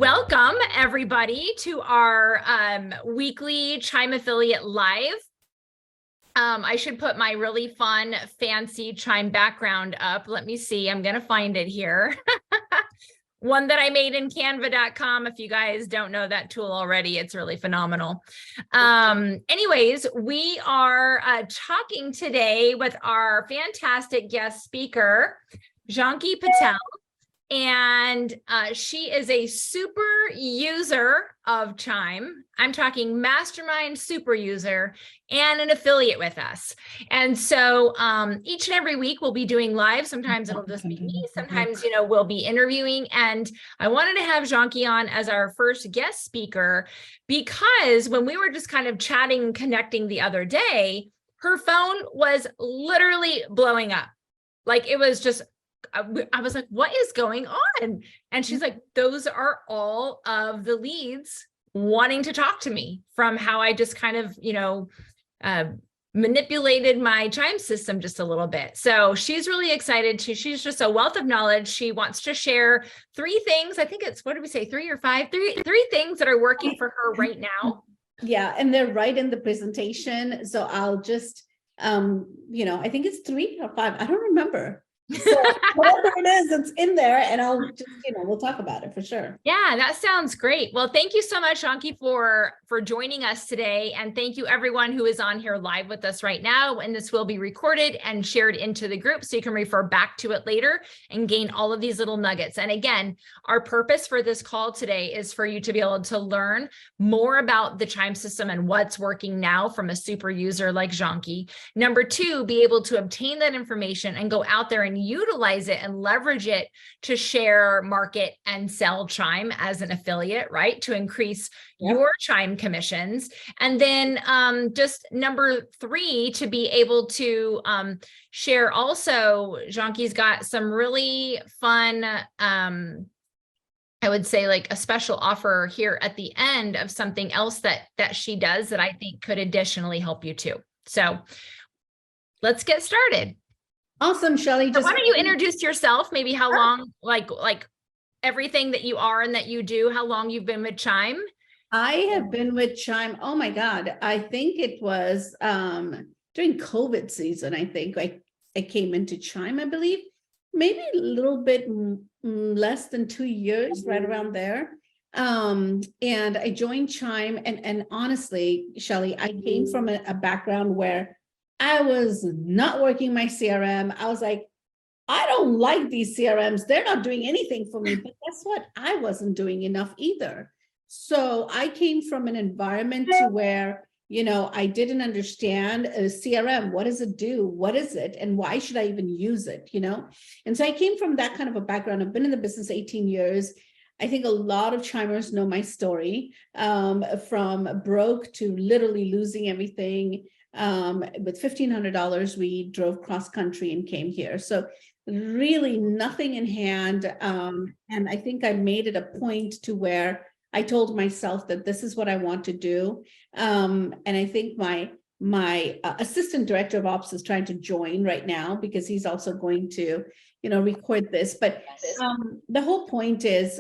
Welcome, everybody, to our weekly Chime Affiliate Live. I should put my really fun, fancy Chime background up. Let me see. I'm going to find it here. One that I made in canva.com. If you guys don't know that tool already, it's really phenomenal. Anyways, we are talking today with our fantastic guest speaker, Janki Patel. And she is a super user of Chime. I'm talking mastermind super user and an affiliate with us. And so each and every week we'll be doing live. Sometimes it'll just be me. Sometimes, we'll be interviewing. And I wanted to have Janki on as our first guest speaker because when we were just kind of chatting, connecting the other day, her phone was literally blowing up. Like it was just, I was like, what is going on? And she's like, those are all of the leads wanting to talk to me from how I just kind of, manipulated my Chime system just a little bit. So she's really excited too. She's just a wealth of knowledge. She wants to share three things. I think it's, what did we say? Three or five? Three things that are working for her right now. Yeah. And they're right in the presentation. So I'll just, I think it's 3 or 5. I don't remember. So whatever it is, it's in there, and I'll just, we'll talk about it for sure. Yeah, that sounds great. Well, thank you so much, Janki, for joining us today. And thank you everyone who is on here live with us right now. And this will be recorded and shared into the group so you can refer back to it later and gain all of these little nuggets. And again, our purpose for this call today is for you to be able to learn more about the Chime system and what's working now from a super user like Janki. Number 2, be able to obtain that information and go out there and utilize it and leverage it to share, market, and sell Chime as an affiliate, right? To increase your Chime commissions. And then just number 3, to be able to share also, Janki's got some really fun, I would say like a special offer here at the end of something else that she does that I think could additionally help you too. So let's get started. Awesome, Shelly. So why don't you introduce yourself, maybe how long, like everything that you are and that you do, how long you've been with Chime? I have been with Chime. Oh my God. I think it was during COVID season. I think I came into Chime, I believe, maybe a little bit less than 2 years, right around there. And I joined Chime, and honestly, Shelly, I came from a background where I was not working my CRM. I was like, I don't like these CRMs. They're not doing anything for me. But guess what? I wasn't doing enough either. So I came from an environment to where, I didn't understand a CRM. What does it do? What is it? And why should I even use it? And so I came from that kind of a background. I've been in the business 18 years. I think a lot of Chimers know my story, from broke to literally losing everything. With $1,500, we drove cross country and came here. So really nothing in hand. And I think I made it a point to where I told myself that this is what I want to do. And I think my assistant director of ops is trying to join right now because he's also going to, record this. But the whole point is,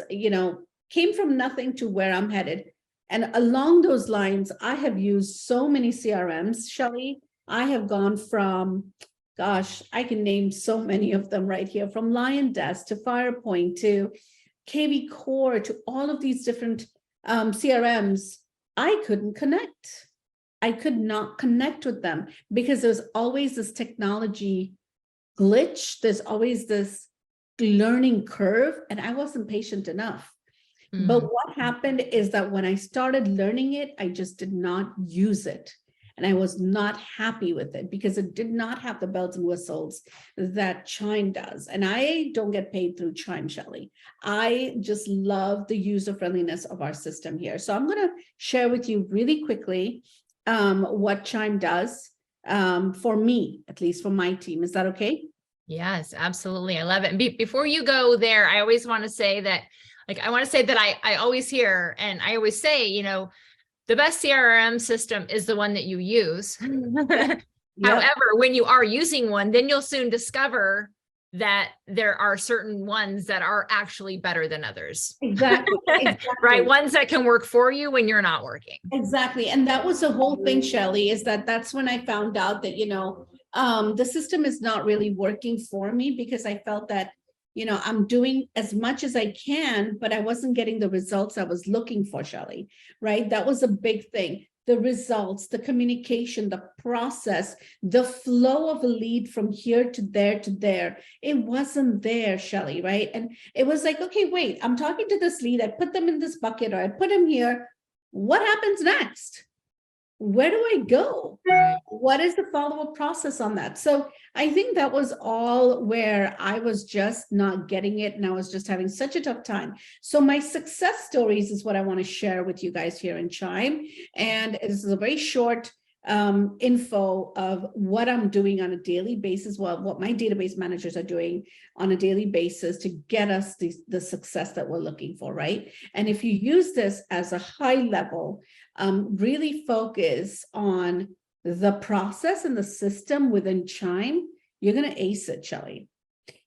came from nothing to where I'm headed. And along those lines, I have used so many CRMs, Shelly. I have gone from, gosh, I can name so many of them right here, from Lion Desk to Firepoint to KV Core to all of these different CRMs. I couldn't connect. I could not connect with them because there's always this technology glitch. There's always this learning curve, and I wasn't patient enough. But what happened is that when I started learning it, I just did not use it. And I was not happy with it because it did not have the bells and whistles that Chime does. And I don't get paid through Chime, Shelly. I just love the user friendliness of our system here. So I'm going to share with you really quickly what Chime does for me, at least for my team. Is that okay? Yes, absolutely. I love it. And before you go there, I always want to say that I always hear, and I always say, the best CRM system is the one that you use. However, when you are using one, then you'll soon discover that there are certain ones that are actually better than others. Exactly. Right? Ones that can work for you when you're not working. Exactly. And that was the whole thing, Shelley, is that's when I found out that, the system is not really working for me, because I felt that, I'm doing as much as I can, but I wasn't getting the results I was looking for, Shelley, right? That was a big thing. The results, the communication, the process, the flow of a lead from here to there, it wasn't there, Shelley, right? And it was like, okay, wait, I'm talking to this lead, I put them in this bucket, or I put them here. What happens next? Where do I go? What is the follow-up process on that? So I think that was all where I was just not getting it, and I was just having such a tough time. So my success stories is what I want to share with you guys here in Chime. And this is a very short info of what I'm doing on a daily basis, what my database managers are doing on a daily basis to get us the success that we're looking for, right? And if you use this as a high level, really focus on the process and the system within Chime, you're going to ace it, Shelley.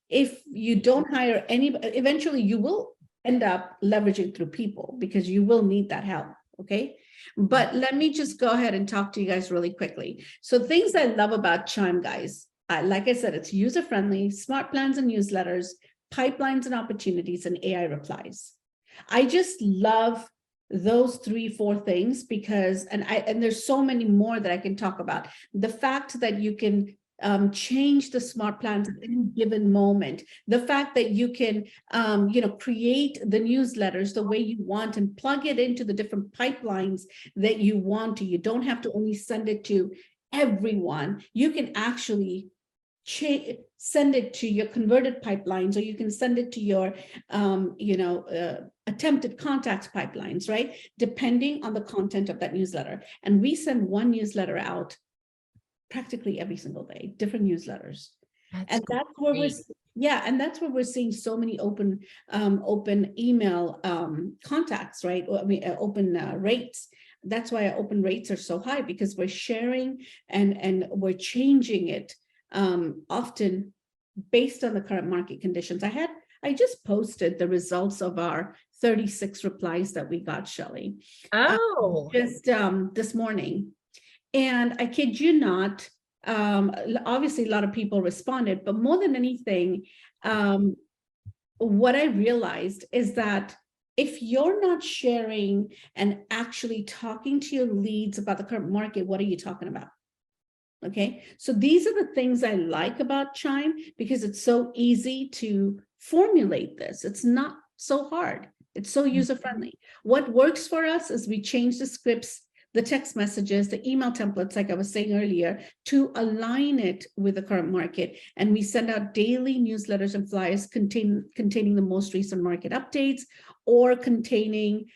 If you don't hire anybody, eventually you will end up leveraging through people, because you will need that help, okay? But let me just go ahead and talk to you guys really quickly. So things I love about Chime, guys, like I said, it's user-friendly, smart plans and newsletters, pipelines and opportunities, and AI replies. I just love those 3-4 things, because, and there's so many more that I can talk about. The fact that you can change the smart plans at any given moment, the fact that you can create the newsletters the way you want and plug it into the different pipelines that you want to. You don't have to only send it to everyone. You can actually send it to your converted pipelines, or you can send it to your attempted contacts pipelines, right? Depending on the content of that newsletter. And we send one newsletter out practically every single day, different newsletters. That's where we're seeing so many open email contacts, right? I mean, open rates. That's why our open rates are so high, because we're sharing and we're changing it often based on the current market conditions. I just posted the results of our 36 replies that we got, Shelley. Just this morning. And I kid you not, obviously a lot of people responded, but more than anything, what I realized is that if you're not sharing and actually talking to your leads about the current market, what are you talking about? Okay, so these are the things I like about Chime, because it's so easy to formulate this. It's not so hard. It's so user-friendly. What works for us is we change the scripts, the text messages, the email templates, like I was saying earlier, to align it with the current market. And we send out daily newsletters and flyers containing the most recent market updates, or containing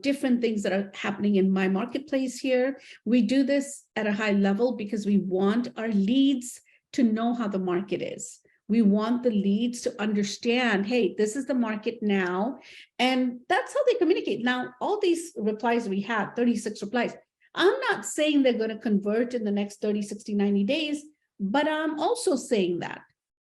different things that are happening in my marketplace here. We do this at a high level because we want our leads to know how the market is. We want the leads to understand, hey, this is the market now. And that's how they communicate. Now, all these replies we have, 36 replies, I'm not saying they're going to convert in the next 30, 60, 90 days, but I'm also saying that,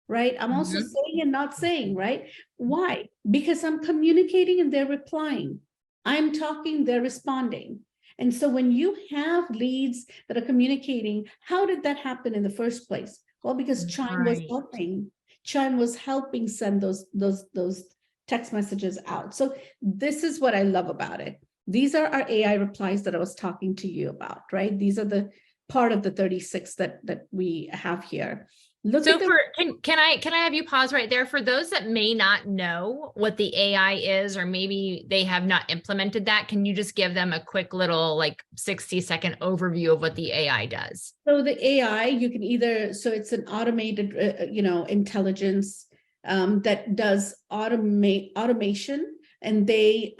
right? I'm also saying and not saying, right? Why? Because I'm communicating and they're replying. I'm talking, they're responding. And so when you have leads that are communicating, how did that happen in the first place? Well, because Chime was helping. Chime was helping send those text messages out. So this is what I love about it. These are our AI replies that I was talking to you about, right? These are the part of the 36 that we have here. Can I have you pause right there? For those that may not know what the AI is, or maybe they have not implemented that, can you just give them a quick little 60-second overview of what the AI does? So the AI, you can it's an automated, intelligence that does automation, and they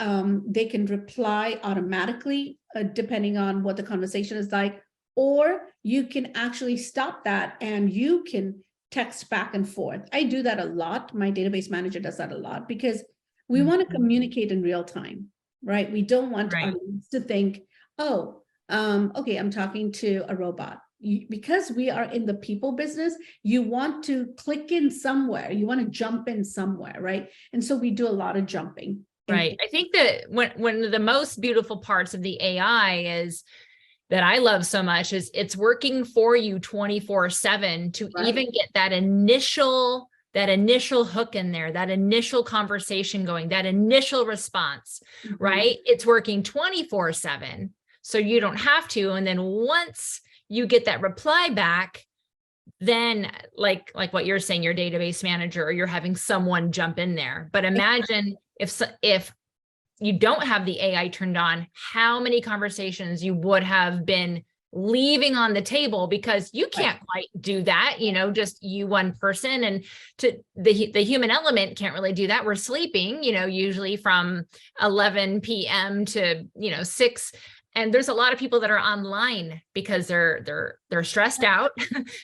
can reply automatically depending on what the conversation is like. Or you can actually stop that and you can text back and forth. I do that a lot. My database manager does that a lot, because we want to communicate in real time, right? We don't want our leads to think, okay, I'm talking to a robot. because we are in the people business, you want to click in somewhere, you want to jump in somewhere, right? And so we do a lot of jumping. Right. I think that one of the most beautiful parts of the AI is that I love so much is it's working for you 24/7 to even get that initial hook in there, that initial conversation going, that initial response, right? It's working 24/7. So you don't have to. And then once you get that reply back, then like what you're saying, your database manager, or you're having someone jump in there. But imagine if you don't have the AI turned on, how many conversations you would have been leaving on the table because you can't quite do that, just you one person, and to the human element can't really do that. We're sleeping, usually from 11 p.m. to, 6. And there's a lot of people that are online because they're stressed out,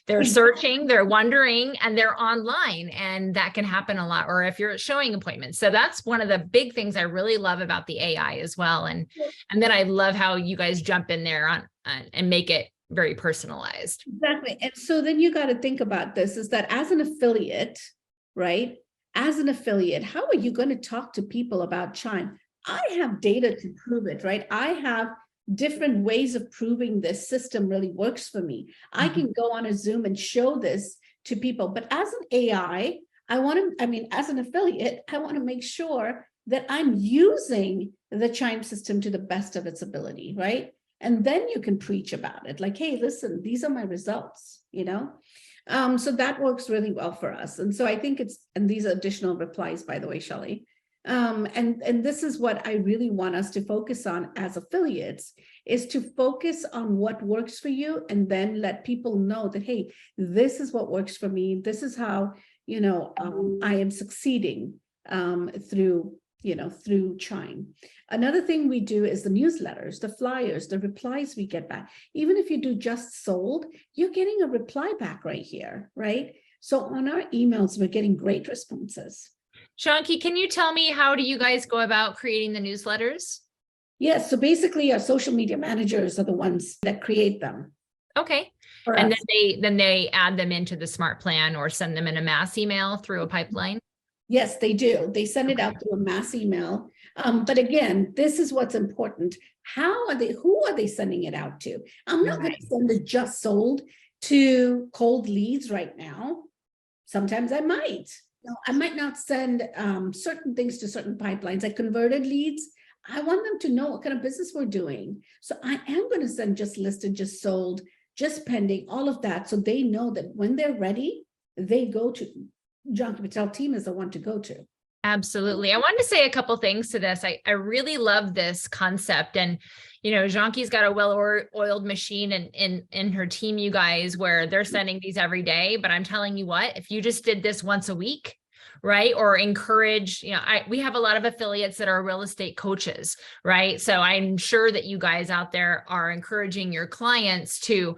they're searching, they're wondering, and they're online, and that can happen a lot. Or if you're at showing appointments. So that's one of the big things I really love about the AI as well. And then I love how you guys jump in there on and make it very personalized. Exactly. And so then you got to think about this is that as an affiliate, right? As an affiliate, how are you going to talk to people about Chime? I have data to prove it, right? I have different ways of proving this system really works for me. I can go on a Zoom and show this to people, but as an AI, as an affiliate, I want to make sure that I'm using the Chime system to the best of its ability, right? And then you can preach about it like, hey, listen, these are my results, so that works really well for us. And so I think and these are additional replies, by the way, Shelley. And this is what I really want us to focus on as affiliates, is to focus on what works for you, and then let people know that, hey, this is what works for me. This is how, I am succeeding through Chime. Another thing we do is the newsletters, the flyers, the replies we get back. Even if you do just sold, you're getting a reply back right here, right? So on our emails, we're getting great responses. Janki, can you tell me, how do you guys go about creating the newsletters? Yes. So basically our social media managers are the ones that create them. Okay. And then they add them into the smart plan or send them in a mass email through a pipeline? Yes, they do. They send it out through a mass email. But again, this is what's important. Who are they sending it out to? I'm not going to send the just sold to cold leads right now. Sometimes I might. I might not send certain things to certain pipelines, like converted leads. I want them to know what kind of business we're doing. So I am going to send just listed, just sold, just pending, all of that. So they know that when they're ready, they go to Janki Patel team is the one to go to. Absolutely. I wanted to say a couple things to this. I really love this concept. And, Janki's got a well-oiled machine in her team, you guys, where they're sending these every day. But I'm telling you what, if you just did this once a week, right? Or encourage, we have a lot of affiliates that are real estate coaches, right? So I'm sure that you guys out there are encouraging your clients to,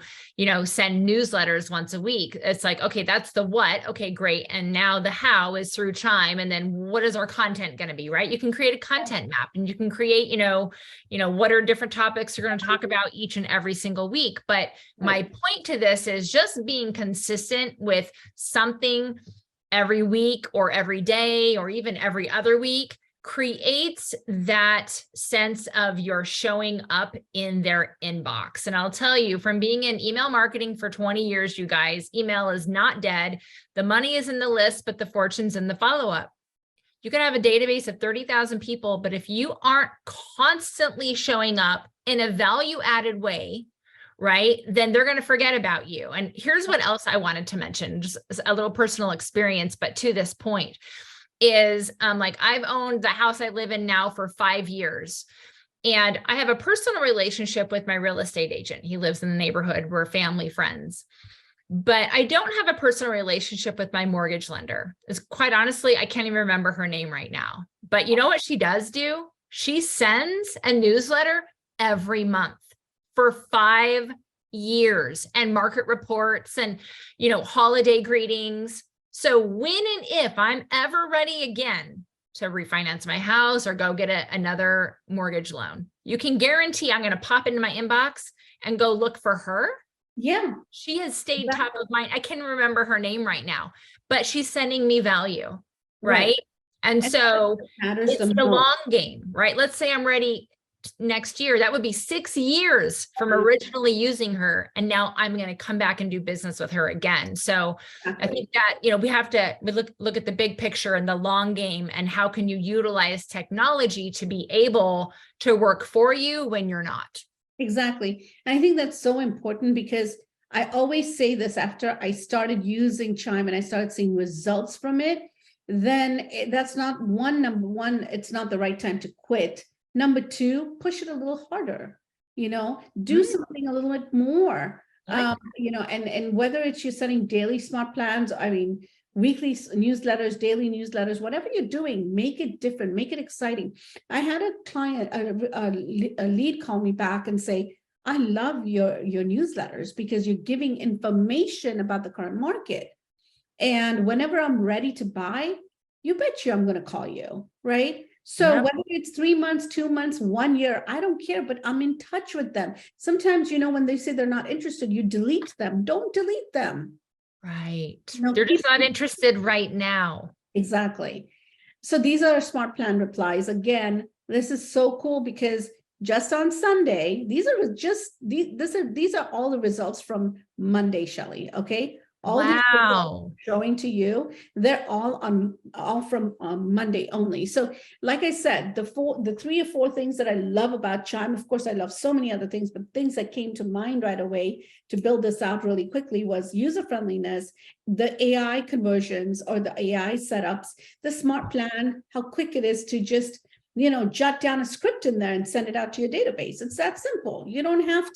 send newsletters once a week. It's like, okay, that's the what. Okay, great. And now the how is through Chime. And then what is our content going to be, right? You can create a content map, and you can create, what are different topics you're going to talk about each and every single week. But my point to this is just being consistent with something every week or every day or even every other week creates that sense of you're showing up in their inbox. And I'll tell you, from being in email marketing for 20 years, you guys, email is not dead. The money is in the list, but the fortune's in the follow-up. You can have a database of 30,000 people, but if you aren't constantly showing up in a value-added way, right, then they're going to forget about you. And here's what else I wanted to mention, just a little personal experience, but to this point is like I've owned the house I live in now for 5 years. And I have a personal relationship with my real estate agent. He lives in the neighborhood. We're family friends. But I don't have a personal relationship with my mortgage lender. It's quite honestly, I can't even remember her name right now. But you know what she does do? She sends a newsletter every month for 5 years, and market reports and, holiday greetings. So when and if I'm ever ready again to refinance my house or go get another mortgage loan, you can guarantee I'm going to pop into my inbox and go look for her Yeah, She has stayed exactly. top of mind. I can't remember her name right now, but she's sending me value, Right. right? And And so that matters the it's the most. long game, right? Let's say I'm ready next year. That would be 6 years from originally using her. And now I'm going to come back and do business with her again. So I Exactly. think that, you know, we have to look at the big picture and the long game, and how can you utilize technology to be able to work for you when you're not. Exactly. And I think that's so important because I always say this after I started using Chime and I started seeing results from it, then that's not number one, it's not the right time to quit. Number two, push it a little harder, do something a little bit more. And whether it's you're setting daily smart plans, I mean, weekly newsletters, daily newsletters, whatever you're doing, make it different, make it exciting. I had a client, a lead call me back and say, I love your newsletters because you're giving information about the current market. And whenever I'm ready to buy, you bet you I'm going to call you, right? So Yep. whether it's 3 months, 2 months, 1 year, I don't care, but I'm in touch with them. Sometimes, when they say they're not interested, you delete them. Don't delete them. Right. No, They're just not interested right now. exactly. So these are smart plan replies. Again, this is so cool because just on Sunday, these are all the results from Monday, Shelley. Okay. All these Wow. showing to you, they're all from Monday only. So, like I said, the 3 or 4 things that I love about Chime, of course, I love so many other things, but things that came to mind right away to build this out really quickly was user friendliness, the AI conversions or the AI setups, the smart plan, how quick it is to just jot down a script in there and send it out to your database. It's that simple. You don't have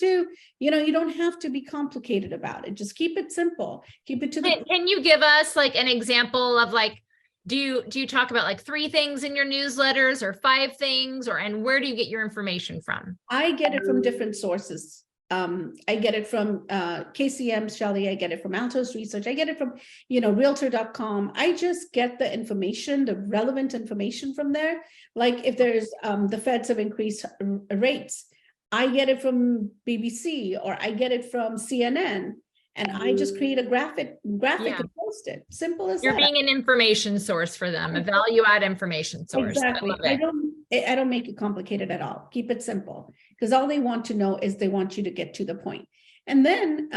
to be complicated about it. Just keep it simple. Keep it to the. Can you give us like an example of like, do you talk about like 3 things in your newsletters or 5 things, and where do you get your information from? I get it from different sources. I get it from KCM, Shelley. I get it from Altos Research. I get it from, realtor.com. I just get the information, the relevant information from there. Like if there's the feds have increased rates, I get it from BBC or I get it from CNN. And I just create a graphic Yeah. and post it. Simple as You're that. being an information source for them, a value add information source. Exactly. I love it. I don't make it complicated at all. Keep it simple because all they want to know is they want you to get to the point. And then,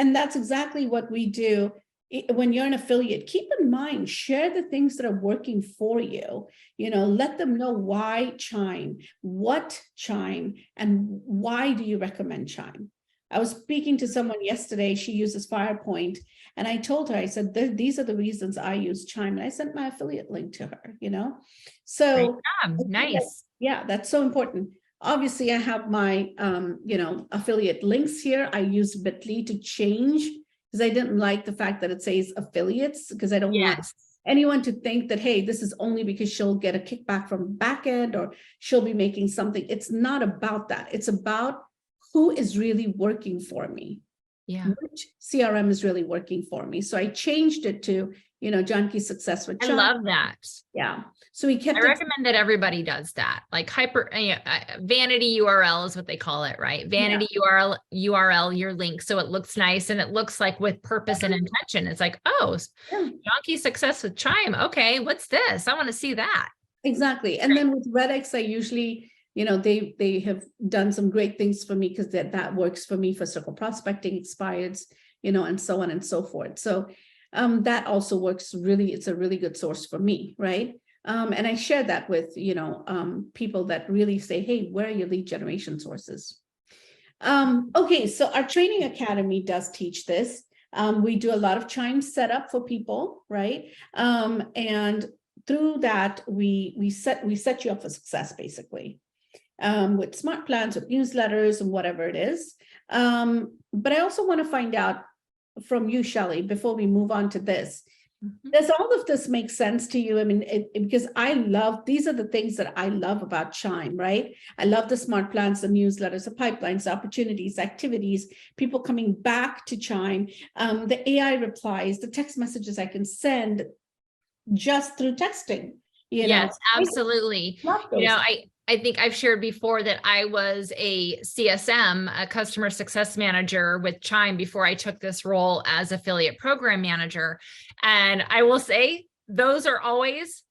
and that's exactly what we do when you're an affiliate. Keep in mind, share the things that are working for you. Let them know why Chime, what Chime, and why do you recommend Chime. I was speaking to someone yesterday. She uses FirePoint. And I told her, I said, these are the reasons I use Chime. And I sent my affiliate link to her, So Nice. yeah, that's so important. Obviously, I have my affiliate links here. I use Bitly to change because I didn't like the fact that it says affiliates, because I don't want anyone to think that, hey, this is only because she'll get a kickback from backend or she'll be making something. It's not about that. It's about who is really working for me. Yeah. Which CRM is really working for me. So I changed it to, Janki Success with I Chime. love that. Yeah. So we kept I recommend that everybody does that. Like vanity URL is what they call it, right? Vanity URL, your link. So it looks nice and it looks like with purpose and intention. It's like, oh, Janki Success with Chime. Okay, what's this? I want to see that. Exactly. And then with Redx, I usually, they have done some great things for me because that works for me for circle prospecting, expireds, and so on and so forth. So that also works really, it's a really good source for me, right? And I share that with, people that really say, hey, where are your lead generation sources? Okay, so our training academy does teach this. We do a lot of Chime setup for people, right? And through that, we set you up for success, basically. With smart plans, with newsletters, and whatever it is. But I also want to find out from you, Shelley, before we move on to this. Does all of this make sense to you? I mean, because these are the things that I love about Chime, right? I love the smart plans, the newsletters, the pipelines, opportunities, activities, people coming back to Chime, the AI replies, the text messages I can send just through texting. Yes, absolutely. I think I've shared before that I was a CSM, a customer success manager with Chime before I took this role as affiliate program manager. And I will say those were always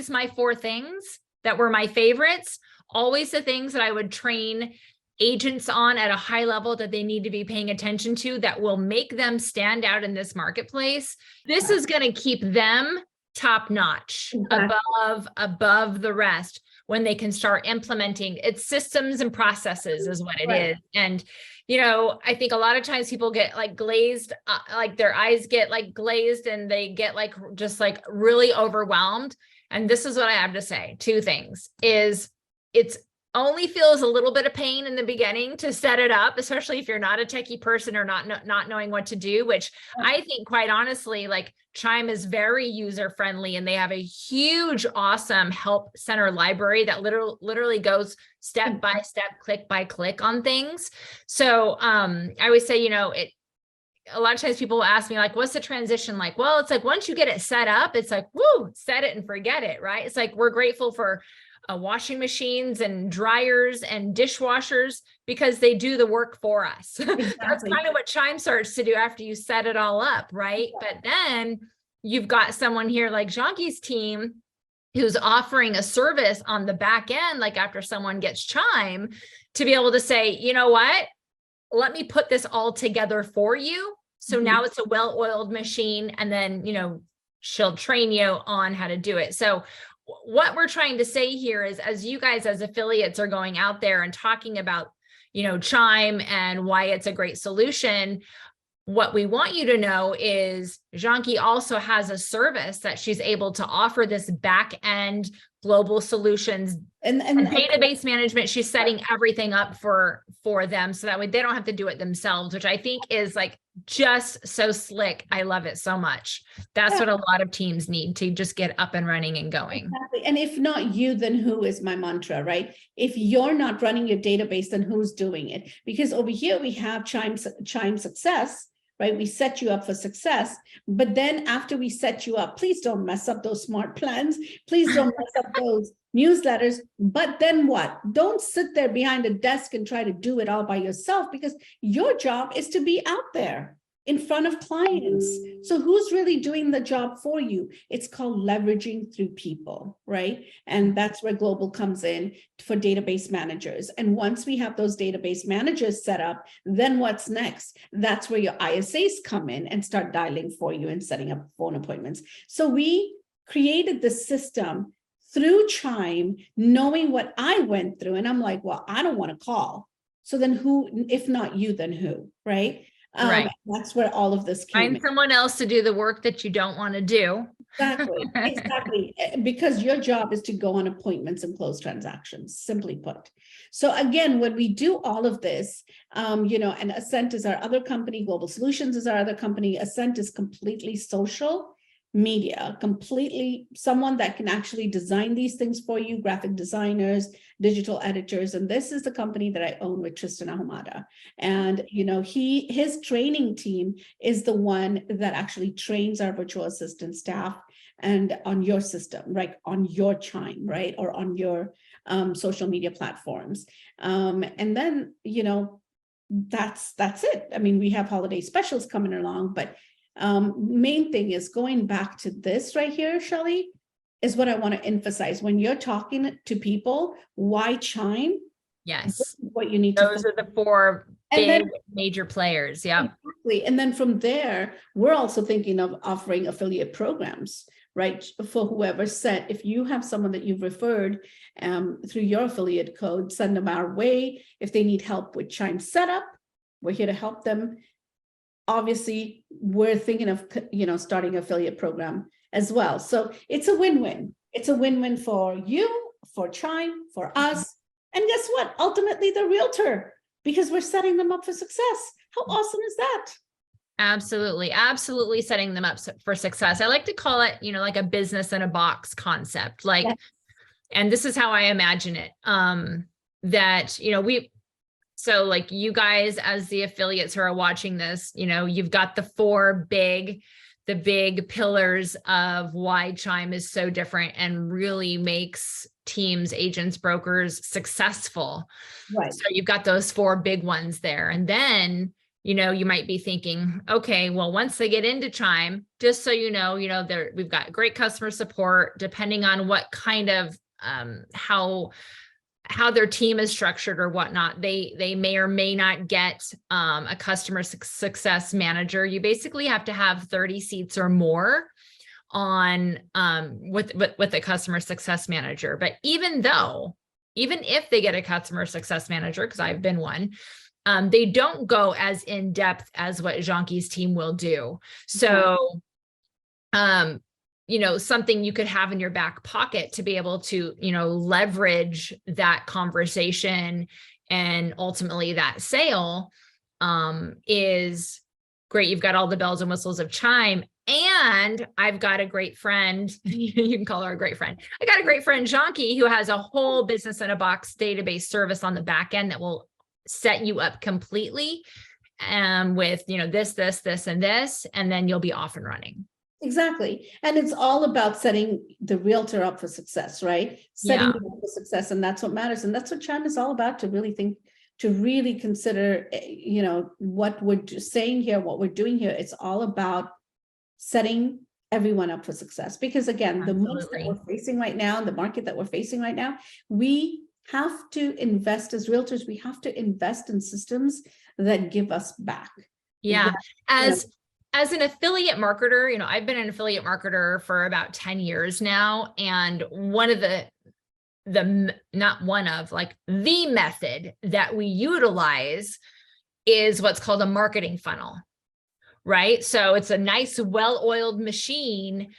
my 4 things that were my favorites, always the things that I would train agents on at a high level that they need to be paying attention to that will make them stand out in this marketplace. This is going to keep them top notch, above the rest, when they can start implementing its systems and processes is what it is. And, you know, I think a lot of times people get like glazed, like their eyes get like glazed and they get like, just like really overwhelmed. And this is what I have to say. 2 things is it's only feels a little bit of pain in the beginning to set it up, especially if you're not a techie person or not knowing what to do, which I think quite honestly, like Chime is very user friendly and they have a huge, awesome help center library that literally goes step by step, click by click on things. So I always say, you know, a lot of times people will ask me like, what's the transition like? Well, it's like, once you get it set up, it's like, woo, set it and forget it, right? It's like, we're grateful for washing machines and dryers and dishwashers because they do the work for us. Exactly. That's kind of what Chime starts to do after you set it all up, right? Yeah. But then you've got someone here like Janki's team who's offering a service on the back end, like after someone gets Chime, to be able to say, you know what, let me put this all together for you. So now it's a well-oiled machine. And then, you know, she'll train you on how to do it. So what we're trying to say here is, as you guys as affiliates are going out there and talking about, you know, Chime and why it's a great solution, what we want you to know is Janki also has a service that she's able to offer this back end global solutions and database management. She's setting everything up for them so that way they don't have to do it themselves, which I think is like just so slick. I love it so much. That's what a lot of teams need to just get up and running and going. Exactly. And if not you, then who is my mantra, right? If you're not running your database, then who's doing it? Because over here we have Chime Success, right? We set you up for success, but then after we set you up, please don't mess up those smart plans. Please don't mess up those newsletters. But then what? Don't sit there behind a desk and try to do it all by yourself, because your job is to be out there in front of clients. So who's really doing the job for you? It's called leveraging through people, right? And that's where global comes in for database managers. And once we have those database managers set up, then what's next? That's where your ISAs come in and start dialing for you and setting up phone appointments. So we created the system through Chime, knowing what I went through. And I'm like, well, I don't want to call. So then who, if not you, then who, right? Right. That's where all of this came. Find someone else to do the work that you don't want to do. Exactly. Because your job is to go on appointments and close transactions, simply put. So again, when we do all of this, you know, and Ascent is our other company, Global Solutions is our other company. Ascent is completely social media, completely someone that can actually design these things for you, graphic designers, digital editors. And this is the company that I own with Tristan Ahumada. And, you know, his training team is the one that actually trains our virtual assistant staff and on your system, right? On your Chime, right? Or on your social media platforms. And then, you know, that's it. I mean, we have holiday specials coming along, but main thing is going back to this right here, Shelley, is what I want to emphasize. When you're talking to people, why Chime? Yes. What you need Those to are the 4 big major players. Yeah. Exactly. And then from there, we're also thinking of offering affiliate programs, right? For whoever said, if you have someone that you've referred through your affiliate code, send them our way. If they need help with Chime setup, we're here to help them. Obviously, we're thinking of, you know, starting an affiliate program as well. So it's a win-win. It's a win-win for you, for Chime, for us. And guess what? Ultimately, the realtor, because we're setting them up for success. How awesome is that? Absolutely. Absolutely setting them up for success. I like to call it, you know, like a business in a box concept. Like, and this is how I imagine it. That, you know, so like you guys as the affiliates who are watching this, you know, you've got the big pillars of why Chime is so different and really makes teams, agents, brokers successful. Right. So you've got those 4 big ones there. And then, you might be thinking, okay, well, once they get into Chime, just so we've got great customer support, depending on what kind of, how their team is structured or whatnot. They may or may not get a customer success manager. You basically have to have 30 seats or more on with a customer success manager. But even if they get a customer success manager, because I've been one, they don't go as in depth as what Janki's team will do. So, something you could have in your back pocket to be able to, leverage that conversation and ultimately that sale is great. You've got all the bells and whistles of Chime. And I've got a great friend, you can call her a great friend. I got a great friend, Janki, who has a whole business in a box database service on the back end that will set you up completely with, this, and this, and then you'll be off and running. Exactly. And it's all about setting the realtor up for success, right? Setting them up for success. And that's what matters. And that's what Chime is all about, to really consider, what we're saying here, what we're doing here. It's all about setting everyone up for success. Because again, the most that we're facing right now, the market that we're facing right now, we have to invest as realtors. We have to invest in systems that give us back. Yeah. As an affiliate marketer, I've been an affiliate marketer for about 10 years now. And one of the method that we utilize is what's called a marketing funnel, right? So it's a nice, well-oiled machine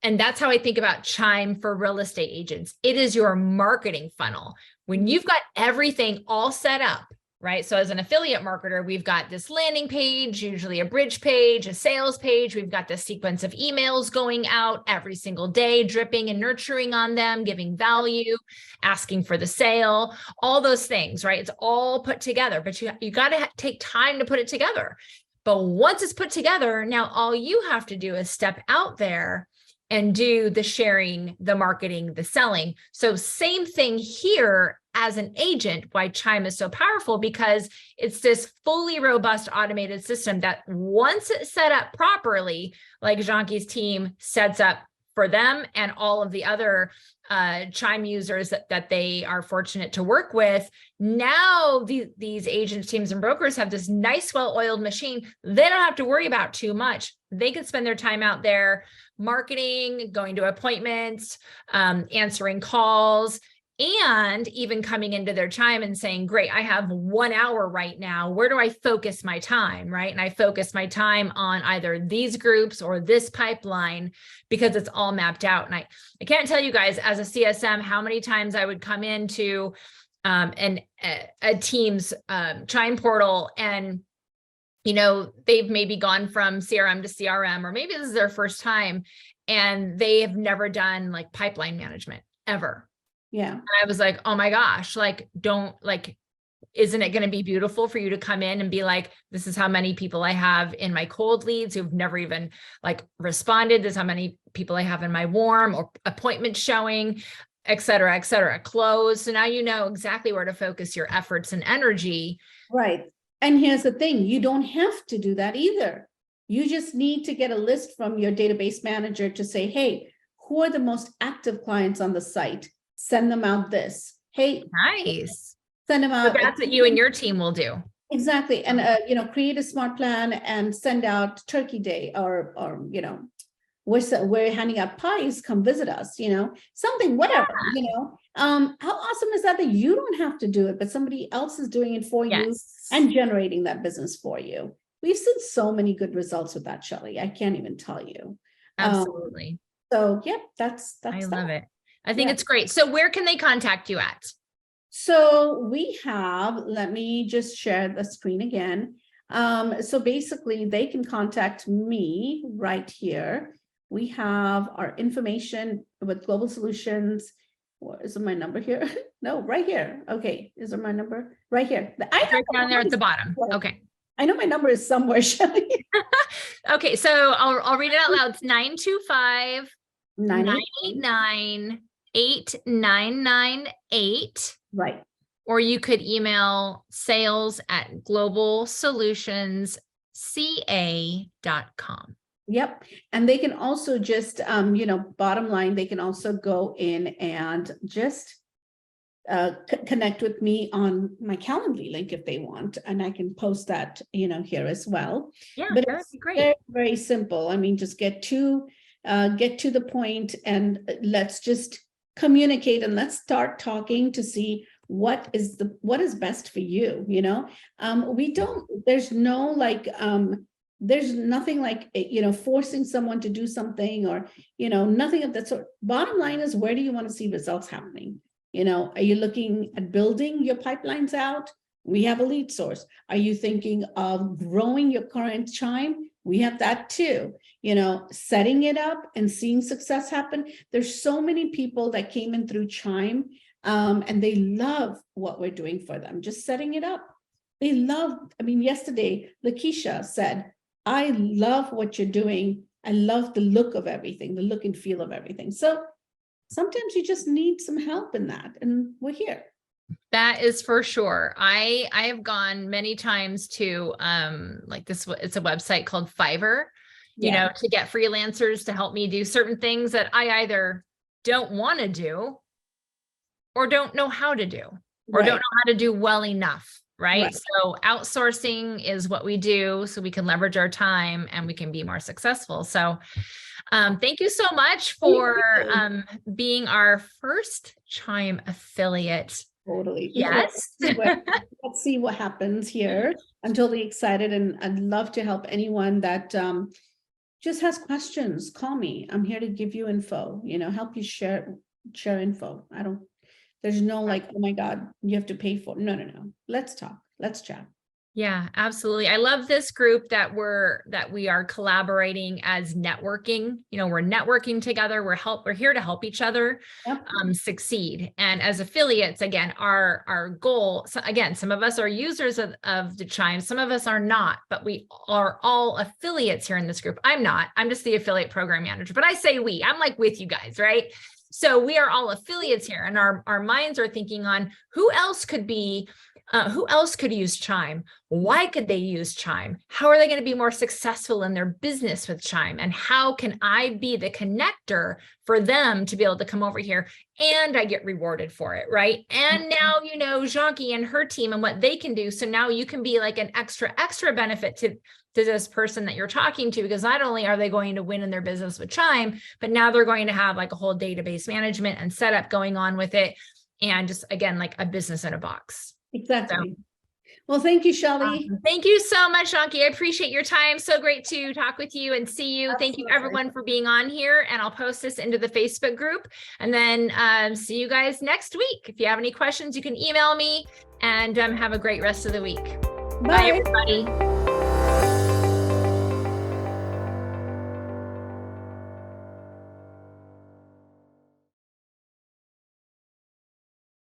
and that's how I think about Chime for real estate agents. It is your marketing funnel. When you've got everything all set up, right? So as an affiliate marketer, we've got this landing page, usually a bridge page, a sales page. We've got this sequence of emails going out every single day, dripping and nurturing on them, giving value, asking for the sale, all those things, right? It's all put together, but you got to take time to put it together. But once it's put together, now all you have to do is step out there and do the sharing, the marketing, the selling. So same thing here as an agent, why Chime is so powerful, because it's this fully robust automated system that once it's set up properly, like Janki's team sets up for them and all of the other Chime users that they are fortunate to work with, now these agents, teams, and brokers have this nice, well-oiled machine. They don't have to worry about too much. They can spend their time out there marketing, going to appointments, answering calls, and even coming into their Chime and saying, great, I have 1 hour right now. Where do I focus my time, right? And I focus my time on either these groups or this pipeline because it's all mapped out. And I can't tell you guys as a CSM how many times I would come into a team's Chime portal and they've maybe gone from CRM to CRM, or maybe this is their first time and they have never done like pipeline management ever. Yeah. And I was like, oh my gosh, isn't it going to be beautiful for you to come in and be like, this is how many people I have in my cold leads who've never even responded. This is how many people I have in my warm or appointment showing, et cetera, close. So now you know exactly where to focus your efforts and energy. Right. And here's the thing, you don't have to do that either. You just need to get a list from your database manager to say, hey, who are the most active clients on the site? Send them out this. Hey, nice. Send them out. So that's what you and your team will do. Exactly. And, create a smart plan and send out Turkey Day or we're handing out pies, come visit us, something, whatever, how awesome is that you don't have to do it, but somebody else is doing it for you and generating that business for you. We've seen so many good results with that, Shelley. I can't even tell you. Absolutely. So yeah, that's I love it. I think it's great. So where can they contact you at? So we have, let me just share the screen again. So basically they can contact me right here. We have our information with Global Solutions. What is my number here? No, right here. Okay. Is there my number? Right here. Right down there at the bottom. Okay. I know my number is somewhere, Shelley. Okay. So I'll read it out loud. It's 925-989-8255. 8998. Right. Or you could email sales@globalsolutionsca.com. Yep. And they can also just, bottom line, they can also go in and just connect with me on my Calendly link if they want, and I can post that, here as well. Yeah, But that'd it's be great. very, very simple. I mean, just get to the point, and let's just communicate, and let's start talking to see what is best for you. There's nothing like, forcing someone to do something, or, nothing of that sort. Bottom line is, where do you want to see results happening? Are you looking at building your pipelines out? We have a lead source. Are you thinking of growing your current Chime? We have that too. Setting it up and seeing success happen. There's so many people that came in through Chime, and they love what we're doing for them. Just setting it up. They love, yesterday, Lakeisha said, I love what you're doing. I love the look of everything, the look and feel of everything. So sometimes you just need some help in that, and we're here. That is for sure. I have gone many times to like this, it's a website called Fiverr, to get freelancers to help me do certain things that I either don't want to do or don't know how to do, or don't know how to do well enough. Right. So outsourcing is what we do, so we can leverage our time and we can be more successful. So thank you so much for being our first Chime affiliate. Totally. Yes. Let's see what happens here. I'm totally excited, and I'd love to help anyone that just has questions. Call me. I'm here to give you info, help you share info. There's no like, oh my God, you have to pay for it. No. Let's talk. Let's chat. Yeah, absolutely. I love this group that we are collaborating as networking. We're networking together. We're here to help each other succeed. And as affiliates, again, our goal. So again, some of us are users of the Chime. Some of us are not, but we are all affiliates here in this group. I'm not. I'm just the affiliate program manager. But I say we. I'm like with you guys, right? So we are all affiliates here, and our minds are thinking on who else could use Chime? Why could they use Chime? How are they going to be more successful in their business with Chime? And how can I be the connector for them to be able to come over here and I get rewarded for it, right? And now, Janki and her team and what they can do. So now you can be like an extra benefit to this person that you're talking to, because not only are they going to win in their business with Chime, but now they're going to have like a whole database management and setup going on with it. And just, again, like a business in a box. Exactly. So, well, thank you, Shelly. Thank you so much, Janki. I appreciate your time. So great to talk with you and see you. Absolutely. Thank you everyone for being on here, and I'll post this into the Facebook group, and then see you guys next week. If you have any questions, you can email me, and have a great rest of the week. Bye everybody.